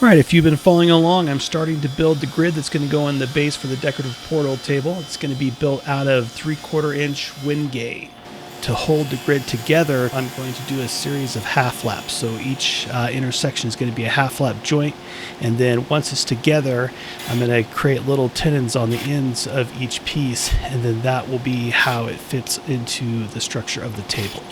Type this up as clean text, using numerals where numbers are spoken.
All right, if you've been following along, I'm starting to build the grid that's going to go in the base for the decorative portal table. It's going to be built out of 3/4 inch Wingate. To hold the grid together, I'm going to do a series of half laps. So each intersection is going to be a half lap joint. And then once it's together, I'm going to create little tenons on the ends of each piece. And then that will be how it fits into the structure of the table.